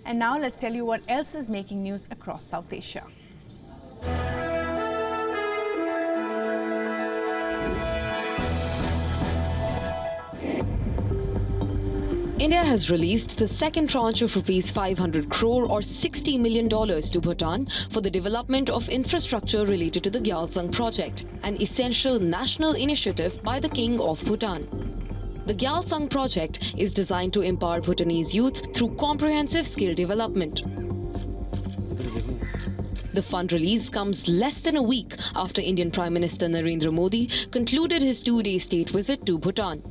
And now let's tell you what else is making news across South Asia. India has released the second tranche of rupees 500 crore or $60 million to Bhutan for the development of infrastructure related to the Gyaltsang project, an essential national initiative by the King of Bhutan. The Gyaltsang project is designed to empower Bhutanese youth through comprehensive skill development. The fund release comes less than a week after Indian Prime Minister Narendra Modi concluded his two-day state visit to Bhutan.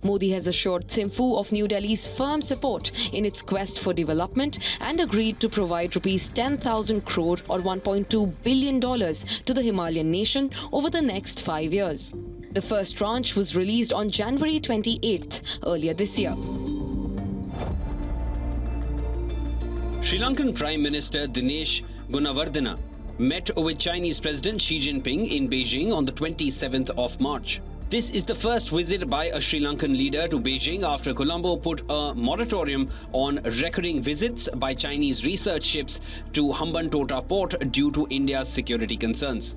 Modi has assured Thimphu of New Delhi's firm support in its quest for development and agreed to provide rupees 10,000 crore or $1.2 billion to the Himalayan nation over the next 5 years. The first tranche was released on January 28th earlier this year. Sri Lankan Prime Minister Dinesh Gunawardena met with Chinese President Xi Jinping in Beijing on the 27th of March. This is the first visit by a Sri Lankan leader to Beijing after Colombo put a moratorium on recurring visits by Chinese research ships to Hambantota port due to India's security concerns.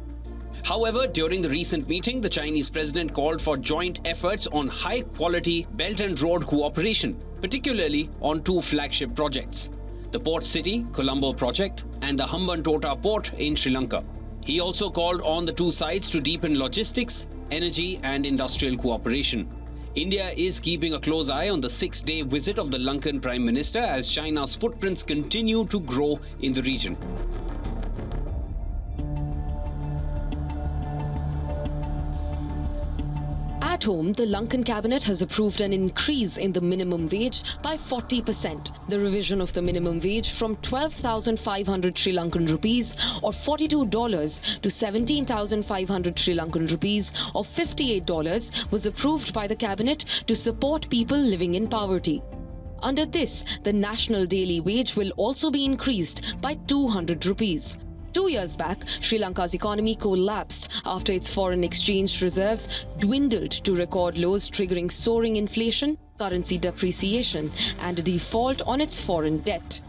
However, during the recent meeting, the Chinese president called for joint efforts on high-quality Belt and Road cooperation, particularly on two flagship projects, the Port City Colombo project and the Hambantota port in Sri Lanka. He also called on the two sides to deepen logistics, energy and industrial cooperation. India is keeping a close eye on the 6-day visit of the Lankan Prime Minister as China's footprints continue to grow in the region. At home, the Lankan cabinet has approved an increase in the minimum wage by 40%. The revision of the minimum wage from 12,500 Sri Lankan rupees or $42 to 17,500 Sri Lankan rupees or $58 was approved by the cabinet to support people living in poverty. Under this, the national daily wage will also be increased by 200 rupees. 2 years back, Sri Lanka's economy collapsed after its foreign exchange reserves dwindled to record lows, triggering soaring inflation, currency depreciation, and a default on its foreign debt.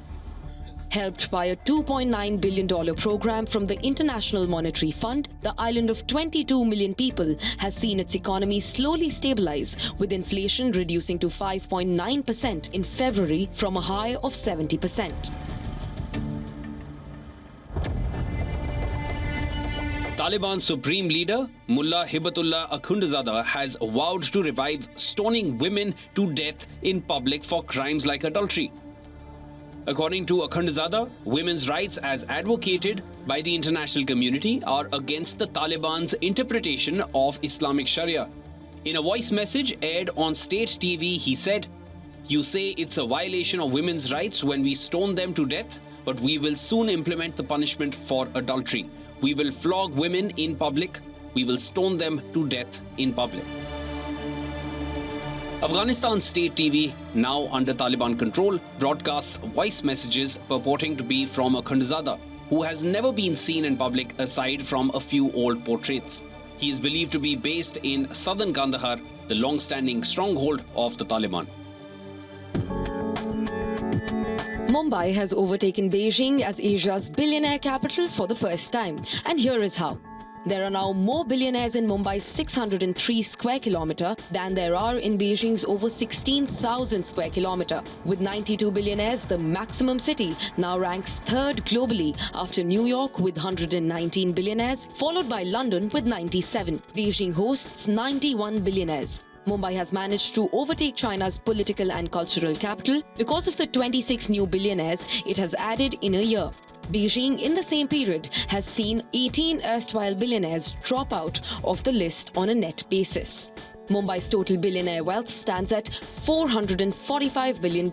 Helped by a $2.9 billion program from the International Monetary Fund, the island of 22 million people has seen its economy slowly stabilize, with inflation reducing to 5.9% in February from a high of 70%. Taliban Supreme Leader Mullah Hibatullah Akhundzada has vowed to revive stoning women to death in public for crimes like adultery. According to Akhundzada, women's rights as advocated by the international community are against the Taliban's interpretation of Islamic sharia. In a voice message aired on state TV, he said, "You say it's a violation of women's rights when we stone them to death, but we will soon implement the punishment for adultery. We will flog women in public. We will stone them to death in public." Afghanistan state TV, now under Taliban control, broadcasts voice messages purporting to be from Akhundzada, who has never been seen in public aside from a few old portraits. He is believed to be based in southern Kandahar, the long-standing stronghold of the Taliban. Mumbai has overtaken Beijing as Asia's billionaire capital for the first time. And here is how. There are now more billionaires in Mumbai's 603 square kilometre than there are in Beijing's over 16,000 square kilometre. With 92 billionaires, the maximum city now ranks third globally after New York with 119 billionaires, followed by London with 97. Beijing hosts 91 billionaires. Mumbai has managed to overtake China's political and cultural capital because of the 26 new billionaires it has added in a year. Beijing, in the same period, has seen 18 erstwhile billionaires drop out of the list on a net basis. Mumbai's total billionaire wealth stands at $445 billion,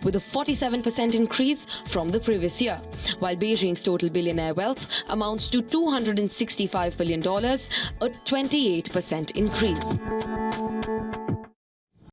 with a 47% increase from the previous year, while Beijing's total billionaire wealth amounts to $265 billion, a 28% increase.